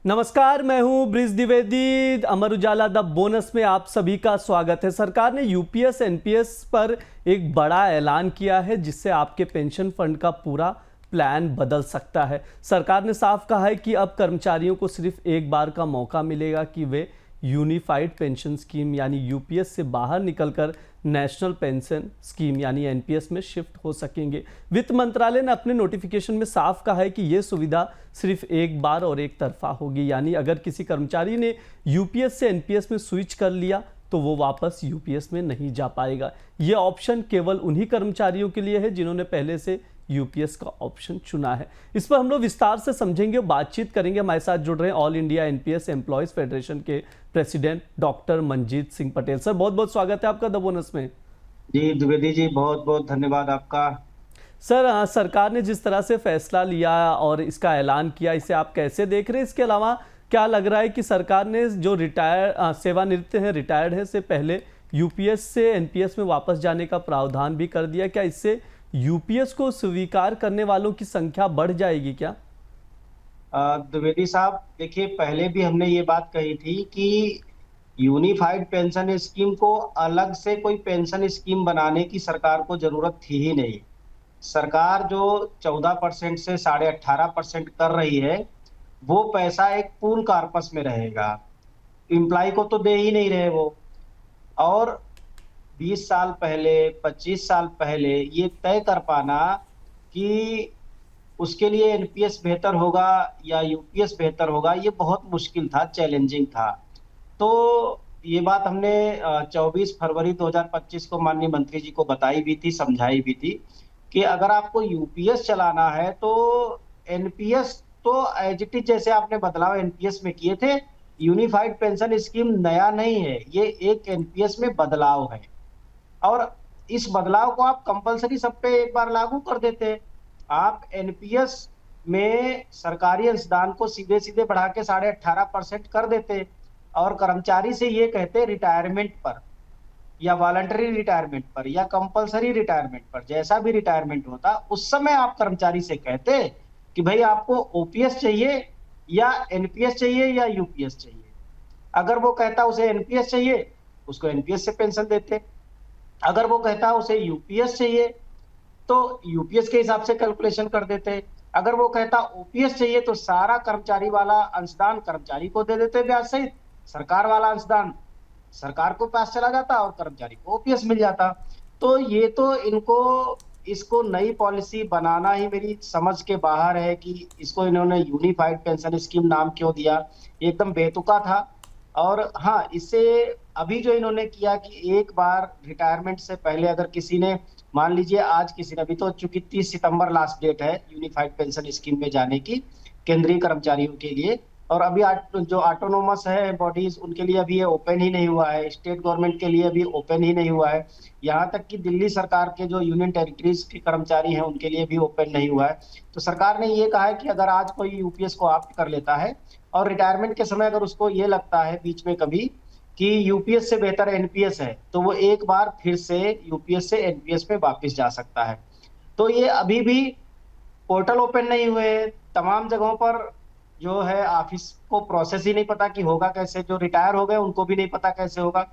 नमस्कार, मैं हूं bridge Dwivedi. Amar Ujala the bonus में आप सभी का स्वागत है। सरकार ने यूपीएस एनपीएस पर एक बड़ा ऐलान किया है जिससे आपके पेंशन फंड का पूरा प्लान बदल सकता है। सरकार ने साफ कहा है कि अब कर्मचारियों को सिर्फ एक बार का मौका मिलेगा कि वे यूनिफाइड पेंशन स्कीम यानी यूपीएस से बाहर निकलकर नेशनल पेंशन स्कीम यानी एनपीएस में शिफ्ट हो सकेंगे। वित्त मंत्रालय ने अपने नोटिफिकेशन में साफ कहा है कि यह सुविधा सिर्फ एक बार और एक तरफा होगी, यानी अगर किसी कर्मचारी ने यूपीएस से एनपीएस में स्विच कर लिया तो वो वापस यूपीएस में नहीं जा पाएगा। ये ऑप्शन केवल उन्हीं कर्मचारियों के लिए है जिन्होंने पहले से यूपीएस का ऑप्शन चुना है। इस पर हम लोग विस्तार से समझेंगे, बातचीत करेंगे। हमारे साथ जुड़ रहे हैं all India NPS employees federation के president doctor Manjeet Singh Patel. Sir, बहुत बहुत स्वागत है आपका द बोनस में। जी द्विवेदी जी, बहुत बहुत धन्यवाद आपका। सर, सरकार ने जिस तरह से फैसला लिया और इसका ऐलान किया, इसे आप कैसे देख रहे हैं? इसके अलावा क्या लग रहा है कि सरकार ने जो सेवानिवृत्त हैं, रिटायर्ड है, से पहले यूपीएस से एनपीएस में वापस जाने का प्रावधान भी कर दिया, क्या इससे यूपीएस को स्वीकार करने वालों की संख्या बढ़ जाएगी क्या? द्विवेदी साहब, देखिए, पहले भी हमने ये बात कही थी कि यूनिफाइड पेंशन स्कीम को अलग से कोई पेंशन स्कीम बनाने की सरकार को जरूरत थी ही नहीं। सरकार जो 14% से 18.5% कर रही है, वो पैसा एक पूल कॉर्पस में रहेगा। एम्प्लॉय को तो दे ही नहीं रहे वो। और 20 साल पहले, 25 साल पहले ये तय कर पाना कि उसके लिए एनपीएस बेहतर होगा या यूपीएस बेहतर होगा, ये बहुत मुश्किल था, चैलेंजिंग था। तो ये बात हमने 24 फरवरी 2025 को माननीय मंत्री जी को बताई भी थी, समझाई भी थी कि अगर आपको यूपीएस चलाना है तो एनपीएस तो एज इट इज जैसे आपने बदलाव एनपीएस में किए थे, यूनिफाइड पेंशन स्कीम नया नहीं है, ये एक एनपीएस में बदलाव है। और इस बदलाव को आप कंपलसरी सब पे एक बार लागू कर देते। आप एनपीएस में सरकारी अंशदान को सीधे सीधे बढ़ा के 18.5% कर देते और कर्मचारी से ये कहते रिटायरमेंट पर या वॉलंटरी रिटायरमेंट पर या कंपलसरी रिटायरमेंट पर, जैसा भी रिटायरमेंट होता, उस समय आप कर्मचारी से कहते कि भाई आपको ओपीएस चाहिए या एनपीएस चाहिए या यूपीएस चाहिए। अगर वो कहता उसे एनपीएस चाहिए, उसको एनपीएस से पेंशन देते। अगर वो कहता उसे यूपीएस चाहिए तो यूपीएस के हिसाब से कैलकुलेशन कर देते। अगर वो कहता ओपीएस चाहिए तो सारा कर्मचारी वाला अंशदान कर्मचारी को दे देते ब्याज सहित, सरकार वाला अंशदान सरकार को पास चला जाता और कर्मचारी को ओपीएस मिल जाता। तो ये तो इसको नई पॉलिसी बनाना ही मेरी समझ के बाहर है कि इसको इन्होंने यूनिफाइड पेंशन स्कीम नाम क्यों दिया, एकदम बेतुका था। और हाँ, इससे अभी जो इन्होंने किया कि एक बार रिटायरमेंट से पहले अगर किसी ने, मान लीजिए आज किसी ने, अभी तो चूंकि 30 सितंबर लास्ट डेट है यूनिफाइड पेंशन स्कीम में जाने की केंद्रीय कर्मचारियों के लिए, और अभी जो ऑटोनोमस है बॉडीज, उनके लिए अभी ये ओपन ही नहीं हुआ है, स्टेट गवर्नमेंट के लिए अभी ओपन ही नहीं हुआ है, यहाँ तक कि दिल्ली सरकार के जो यूनियन टेरिटरीज के कर्मचारी हैं उनके लिए भी ओपन नहीं हुआ है। तो सरकार ने ये कहा है कि अगर आज कोई यूपीएस को ऑप्ट कर लेता है और रिटायरमेंट के समय अगर उसको ये लगता है बीच में कभी कि यूपीएस से बेहतर एनपीएस है, तो वो एक बार फिर से यूपीएस से एनपीएस में वापस जा सकता है। तो ये अभी भी पोर्टल ओपन नहीं हुए, तमाम जगहों पर जो है ऑफिस को प्रोसेस ही नहीं पता कि होगा कैसे, जो रिटायर हो गए उनको भी नहीं पता कैसे होगा।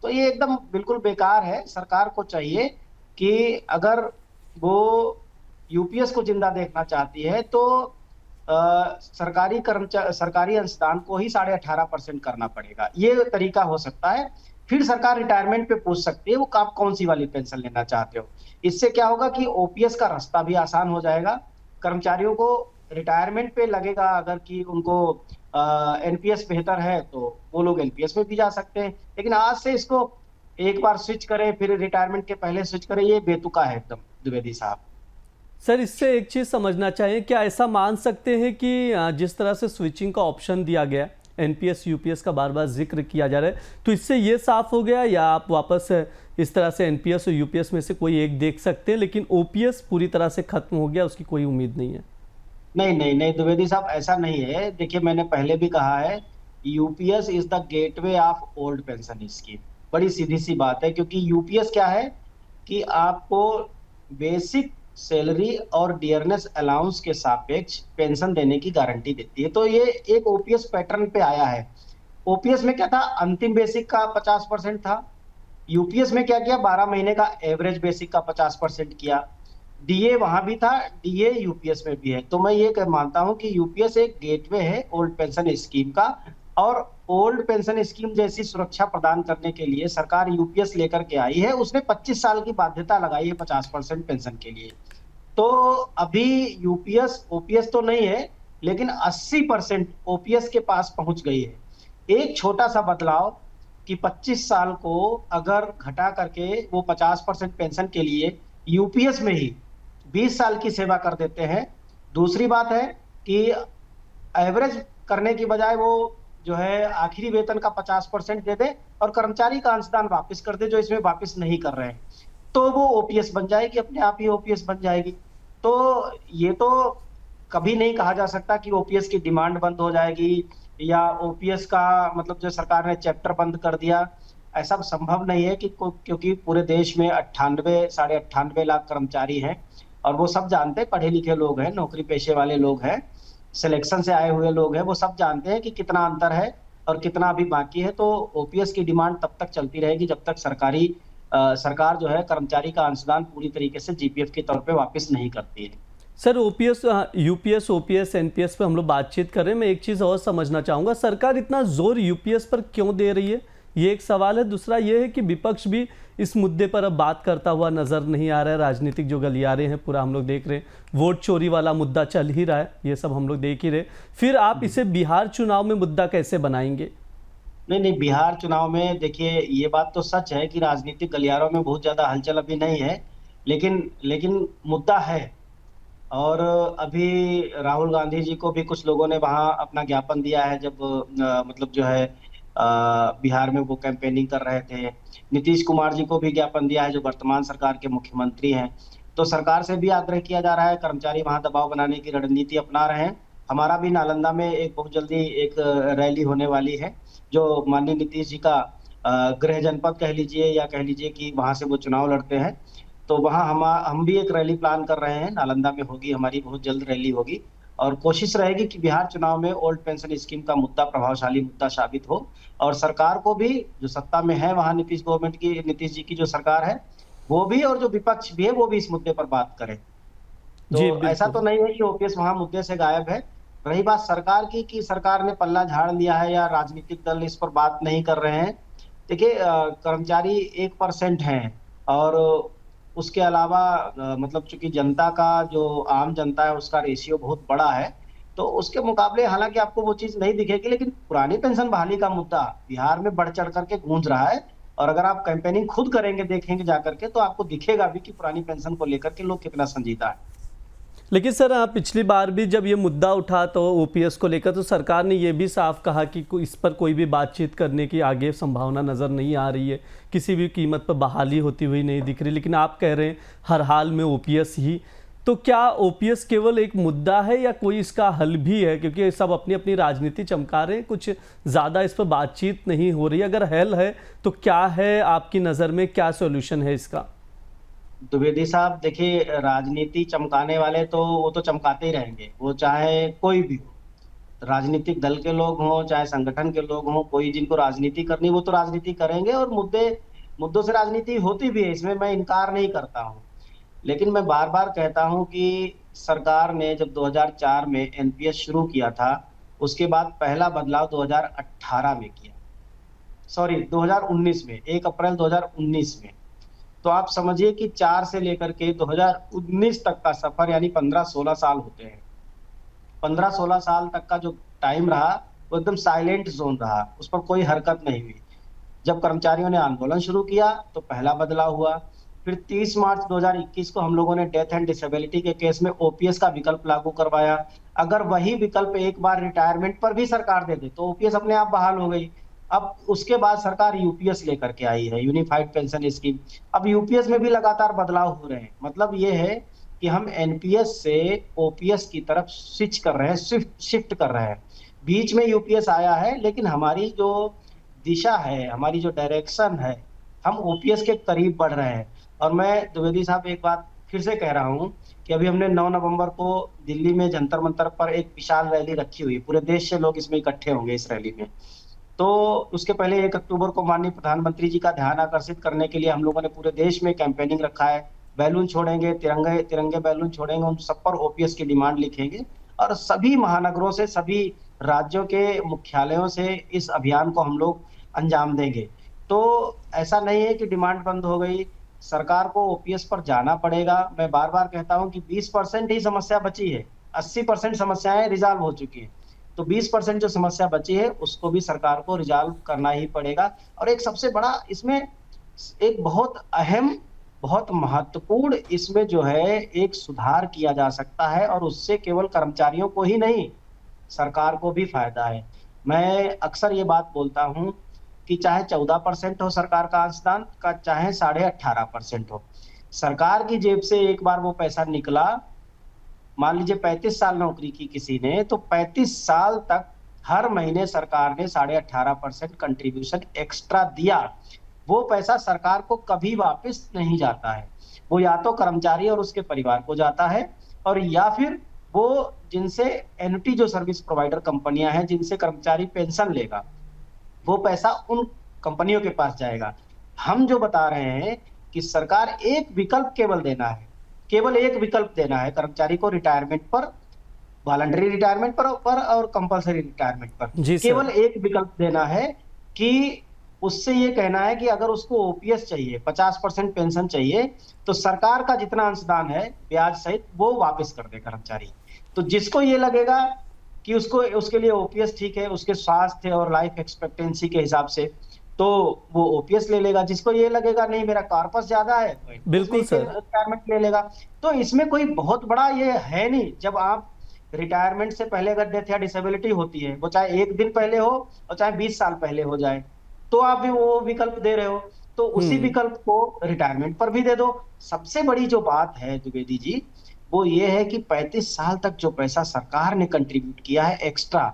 तो ये एकदम बिल्कुल बेकार है। सरकार को चाहिए कि अगर वो यूपीएस को जिंदा देखना चाहती है तो सरकारी अंशदान को ही 18.5% करना पड़ेगा, ये तरीका हो सकता है। फिर सरकार रिटायरमेंट पे पूछ सकती है वो आप कौन सी वाली पेंशन लेना चाहते हो। इससे क्या होगा कि ओपीएस का रास्ता भी आसान हो जाएगा, कर्मचारियों को रिटायरमेंट पे लगेगा अगर कि उनको एनपीएस बेहतर है तो वो लोग एनपीएस में भी जा सकते हैं। लेकिन आज से इसको एक बार स्विच करें फिर रिटायरमेंट के पहले स्विच करें, ये बेतुका है एकदम द्विवेदी साहब। सर, इससे एक चीज़ समझना चाहिए, क्या ऐसा मान सकते हैं कि जिस तरह से स्विचिंग का ऑप्शन दिया गया, एनपीएस यूपीएस का बार बार जिक्र किया जा रहा है, तो इससे ये साफ हो गया या आप वापस इस तरह से एनपीएस और यूपीएस में से कोई एक देख सकते हैं, लेकिन ओपीएस पूरी तरह से खत्म हो गया, उसकी कोई उम्मीद नहीं है? नहीं नहीं नहीं द्विवेदी साहब, ऐसा नहीं है। देखिए, मैंने पहले भी कहा है, UPS is the gateway of old pension scheme. बड़ी सीधी सी बात है, क्योंकि यूपीएस क्या है कि आपको बेसिक सैलरी और डियरनेस अलाउंस के सापेक्ष पेंशन देने की गारंटी देती है। तो ये एक ओपीएस पैटर्न पे आया है। ओपीएस में क्या था, अंतिम बेसिक का 50% था। यूपीएस में क्या किया, 12 महीने का एवरेज बेसिक का 50% किया। डीए वहां भी था, डीए यूपीएस में भी है। तो मैं ये मानता हूं कि यूपीएस एक गेटवे है ओल्ड पेंशन स्कीम का, और ओल्ड पेंशन स्कीम जैसी सुरक्षा प्रदान करने के लिए सरकार यूपीएस लेकर के आई है। उसने 25 साल की बाध्यता लगाई है 50% पेंशन के लिए। तो अभी यूपीएस ओपीएस तो नहीं है, लेकिन 80% ओपीएस के पास पहुंच गई है। एक छोटा सा बदलाव कि 25 साल को अगर घटा करके वो 50% पेंशन के लिए यूपीएस में ही 20 साल की सेवा कर देते हैं। दूसरी बात है कि एवरेज करने की बजाय वो जो है आखिरी वेतन का 50% दे दे और कर्मचारी का अंशदान वापस कर दे, जो इसमें वापस नहीं कर रहे हैं, तो वो ओपीएस बन जाएगी, अपने आप ही ओपीएस बन जाएगी। तो ये तो कभी नहीं कहा जा सकता कि ओपीएस की डिमांड बंद हो जाएगी, या ओपीएस का मतलब जो सरकार ने चैप्टर बंद कर दिया, ऐसा संभव नहीं है। क्योंकि पूरे देश में 98 साढ़े 98 लाख कर्मचारी हैं, और वो सब जानते हैं, पढ़े लिखे लोग हैं, नौकरी पेशे वाले लोग हैं, सिलेक्शन से आए हुए लोग हैं, वो सब जानते हैं कि कितना अंतर है और कितना अभी बाकी है। तो ओपीएस की डिमांड तब तक चलती रहेगी जब तक सरकार जो है कर्मचारी का अंशदान पूरी तरीके से जीपीएफ के तौर पे वापस नहीं करती है। Sir, OPS, UPS, OPS, NPS पे हम लोग बातचीत कर रहे हैं। मैं एक चीज़ और समझना चाहूँगा, सरकार इतना जोर यूपीएस पर क्यों दे रही है, ये एक सवाल है। दूसरा ये है कि विपक्ष भी इस मुद्दे पर अब बात करता हुआ नज़र नहीं आ रहा है। राजनीतिक जो गलियारे हैं पूरा हम लोग देख रहे हैं, वोट चोरी वाला मुद्दा चल ही रहा है, ये सब हम लोग देख ही रहे। फिर आप इसे बिहार चुनाव में मुद्दा कैसे बनाएंगे? नहीं नहीं, बिहार चुनाव में देखिए, ये बात तो सच है कि राजनीतिक गलियारों में बहुत ज्यादा हलचल अभी नहीं है, लेकिन लेकिन मुद्दा है। और अभी राहुल गांधी जी को भी कुछ लोगों ने वहां अपना ज्ञापन दिया है, जब मतलब जो है बिहार में वो कैंपेनिंग कर रहे थे। नीतीश कुमार जी को भी ज्ञापन दिया है, जो वर्तमान सरकार के मुख्यमंत्री हैं। तो सरकार से भी आग्रह किया जा रहा है, कर्मचारी वहां दबाव बनाने की रणनीति अपना रहे हैं। हमारा भी नालंदा में एक बहुत जल्दी एक रैली होने वाली है, जो माननीय नीतीश जी का गृह जनपद कह लीजिए, या कह लीजिए कि वहां से वो चुनाव लड़ते हैं। तो वहां हम भी एक रैली प्लान कर रहे हैं, नालंदा में होगी हमारी, बहुत जल्द रैली होगी। और कोशिश रहेगी कि बिहार चुनाव में ओल्ड पेंशन स्कीम का मुद्दा प्रभावशाली मुद्दा साबित हो, और सरकार को भी, जो सत्ता में है वहां नीतीश जी की जो सरकार है वो भी, और जो विपक्ष भी है वो भी इस मुद्दे पर बात करे। जी तो ऐसा तो बिल्कुल। नहीं है कि ओपीएस वहां मुद्दे से गायब है। रही बात सरकार की कि सरकार ने पल्ला झाड़ लिया है या राजनीतिक दल इस पर बात नहीं कर रहे हैं, देखिए कर्मचारी 1% हैं, और उसके अलावा मतलब चूंकि जनता का जो आम जनता है उसका रेशियो बहुत बड़ा है, तो उसके मुकाबले हालांकि आपको वो चीज नहीं दिखेगी, लेकिन पुरानी पेंशन बहाली का मुद्दा बिहार में बढ़ चढ़ करके गूंज रहा है। और अगर आप कैंपेनिंग खुद करेंगे, देखेंगे जाकर के, तो आपको दिखेगा भी कि पुरानी पेंशन को लेकर के लोग कितना संजीदा है। लेकिन सर, पिछली बार भी जब ये मुद्दा उठा तो ओपीएस को लेकर, तो सरकार ने ये भी साफ कहा कि इस पर कोई भी बातचीत करने की आगे संभावना नज़र नहीं आ रही है, किसी भी कीमत पर बहाली होती हुई नहीं दिख रही। लेकिन आप कह रहे हैं हर हाल में ओपीएस ही। तो क्या ओपीएस केवल एक मुद्दा है या कोई इसका हल भी है? क्योंकि सब अपनी अपनी राजनीति चमका रहे हैं, कुछ ज़्यादा इस पर बातचीत नहीं हो रही। अगर हल है तो क्या है आपकी नज़र में, क्या सोल्यूशन है इसका? द्विवेदी साहब, देखिए राजनीति चमकाने वाले तो वो तो चमकाते ही रहेंगे, वो चाहे कोई भी हो, राजनीतिक दल के लोग हों चाहे संगठन के लोग हों, कोई जिनको राजनीति करनी वो तो राजनीति करेंगे, और मुद्दों से राजनीति होती भी है, इसमें मैं इनकार नहीं करता हूँ। लेकिन मैं बार बार कहता हूँ कि सरकार ने जब 2004 में एनपीएस शुरू किया था, उसके बाद पहला बदलाव 2018 में किया, सॉरी 2019 में, 1 अप्रैल 2019 में। तो आप समझिए कि 4 से लेकर के 2019 तक का सफर, यानी 15-16 साल होते हैं। 15-16 साल तक का जो टाइम रहा वो एकदम साइलेंट जोन रहा, उस पर कोई हरकत नहीं हुई। जब कर्मचारियों ने आंदोलन शुरू किया तो पहला बदलाव हुआ। फिर 30 मार्च 2021 को हम लोगों ने डेथ एंड डिसेबिलिटी के केस में ओपीएस का विकल्प लागू करवाया। अगर वही विकल्प एक बार रिटायरमेंट पर भी सरकार दे दे तो ओपीएस अपने आप बहाल हो गई। अब उसके बाद सरकार यूपीएस लेकर के आई है, यूनिफाइड पेंशन स्कीम। अब यूपीएस में भी लगातार बदलाव हो रहे हैं। मतलब ये है कि हम एनपीएस से ओपीएस की तरफ स्विच कर रहे हैं, शिफ्ट कर रहे हैं। बीच में यूपीएस आया है, लेकिन हमारी जो दिशा है, हमारी जो डायरेक्शन है, हम ओपीएस के करीब बढ़ रहे हैं। और मैं द्विवेदी साहब एक बात फिर से कह रहा हूं कि अभी हमने 9 नवंबर को दिल्ली में जंतर मंतर पर एक विशाल रैली रखी हुई है। पूरे देश से लोग इसमें इकट्ठे होंगे इस रैली में। तो उसके पहले 1 अक्टूबर को माननीय प्रधानमंत्री जी का ध्यान आकर्षित करने के लिए हम लोगों ने पूरे देश में कैंपेनिंग रखा है। बैलून छोड़ेंगे, तिरंगे तिरंगे बैलून छोड़ेंगे, उन सब पर ओपीएस की डिमांड लिखेंगे और सभी महानगरों से, सभी राज्यों के मुख्यालयों से इस अभियान को हम लोग अंजाम देंगे। तो ऐसा नहीं है कि डिमांड बंद हो गई, सरकार को ओपीएस पर जाना पड़ेगा। मैं बार बार कहता हूं कि 20% ही समस्या बची है, 80% समस्याएं रिजॉल्व हो चुकी है। तो 20% जो समस्या बची है उसको भी सरकार को रिजॉल्व करना ही पड़ेगा। और एक सबसे बड़ा इसमें एक बहुत अहम, बहुत महत्वपूर्ण इसमें जो है एक सुधार किया जा सकता है और उससे केवल कर्मचारियों को ही नहीं, सरकार को भी फायदा है। मैं अक्सर ये बात बोलता हूं कि चाहे 14% हो सरकार का अंशदान का, चाहे 18.5% हो, सरकार की जेब से एक बार वो पैसा निकला, मान लीजिए 35 साल नौकरी की किसी ने, तो 35 साल तक हर महीने सरकार ने 18.5% कंट्रीब्यूशन एक्स्ट्रा दिया। वो पैसा सरकार को कभी वापस नहीं जाता है, वो या तो कर्मचारी और उसके परिवार को जाता है, और या फिर वो जिनसे एनुटी, जो सर्विस प्रोवाइडर कंपनियां हैं जिनसे कर्मचारी पेंशन लेगा, वो पैसा उन कंपनियों के पास जाएगा। हम जो बता रहे हैं कि सरकार एक विकल्प केवल देना है, केवल एक विकल्प देना है कर्मचारी को, रिटायरमेंट पर, वॉलंटरी रिटायरमेंट पर और कंपलसरी रिटायरमेंट पर जी सर। केवल एक विकल्प देना है कि उससे ये कहना है कि अगर उसको ओपीएस चाहिए, 50% पेंशन चाहिए, तो सरकार का जितना अंशदान है ब्याज सहित वो वापस कर दे कर्मचारी। तो जिसको ये लगेगा कि उसको, उसके लिए ओपीएस ठीक है, उसके स्वास्थ्य और लाइफ एक्सपेक्टेंसी के हिसाब से, तो वो ओपीएस ले लेगा। जिसको ये लगेगा नहीं मेरा कॉर्पस ज्यादा है, तो बिल्कुल सर। रिटायरमेंट ले लेगा। तो इसमें कोई बहुत बड़ा ये है नहीं। जब आप रिटायरमेंट से पहले अगर डेथ या डिसेबिलिटी होती है, वो चाहे 1 दिन पहले हो और चाहे 20 साल पहले हो जाए, तो आप भी वो विकल्प दे रहे हो, तो उसी विकल्प को रिटायरमेंट पर भी दे दो। सबसे बड़ी जो बात है द्विवेदी जी, वो ये है कि 35 साल तक जो पैसा सरकार ने कंट्रीब्यूट किया है एक्स्ट्रा,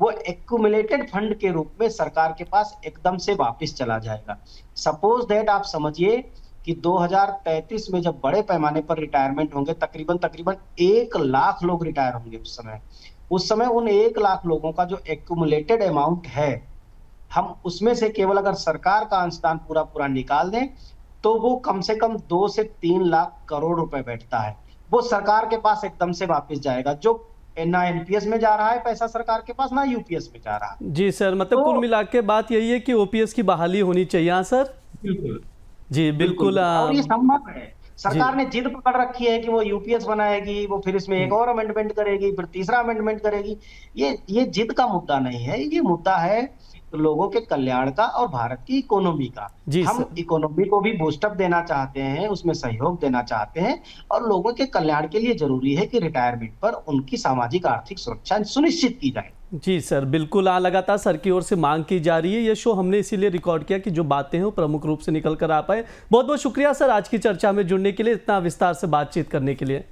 वो एक्यूमुलेटेड फंड के रूप में सरकार के पास एकदम से वापस चला जाएगा। सपोज दैट आप समझिए कि 2033 में जब बड़े पैमाने पर रिटायरमेंट होंगे, तकरीबन 1 लाख लोग रिटायर होंगे उस समय उन 1 लाख लोगों का जो एक्यूमुलेटेड अमाउंट है, हम उसमें से केवल अगर सरकार का अंशदान पूरा पूरा निकाल दें, तो वो कम से कम 2 से 3 लाख करोड़ रुपए बैठता है। वो सरकार के पास एकदम से वापस जाएगा, जो ना एनपीएस में जा रहा है पैसा सरकार के पास, ना यूपीएस में जा रहा है। जी सर, मतलब कुल मिला के बात यही है कि ओपीएस की बहाली होनी चाहिए। हाँ सर, बिल्कुल जी बिल्कुल। और ये संभव है। सरकार ने जिद पकड़ रखी है कि वो यूपीएस बनाएगी, वो फिर इसमें एक और अमेंडमेंट करेगी, फिर तीसरा अमेंडमेंट करेगी। ये जिद का मुद्दा नहीं है, ये मुद्दा है लोगों के कल्याण का और भारत की इकोनॉमी का। हम इकोनॉमी को भी बूस्टअप देना चाहते हैं, उसमें सहयोग देना चाहते हैं, और लोगों के कल्याण के लिए जरूरी है कि रिटायरमेंट पर उनकी सामाजिक आर्थिक सुरक्षा सुनिश्चित की जाए। जी सर, बिल्कुल। लगातार सर की ओर से मांग की जा रही है। ये शो हमने इसीलिए रिकॉर्ड किया कि जो बातें हैं वो प्रमुख रूप से निकल कर आ पाए। बहुत बहुत शुक्रिया सर आज की चर्चा में जुड़ने के लिए, इतना विस्तार से बातचीत करने के लिए।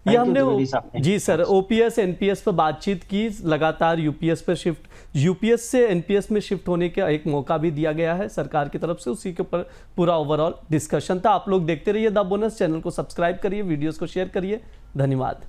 ये हमने जी सर ओपीएस एनपीएस पर बातचीत की, लगातार यूपीएस पर शिफ्ट, यूपीएस से एनपीएस में शिफ्ट होने का एक मौका भी दिया गया है सरकार की तरफ से, उसी के ऊपर पूरा ओवरऑल डिस्कशन था। आप लोग देखते रहिए द बोनस चैनल को, सब्सक्राइब करिए, वीडियोस को शेयर करिए। धन्यवाद।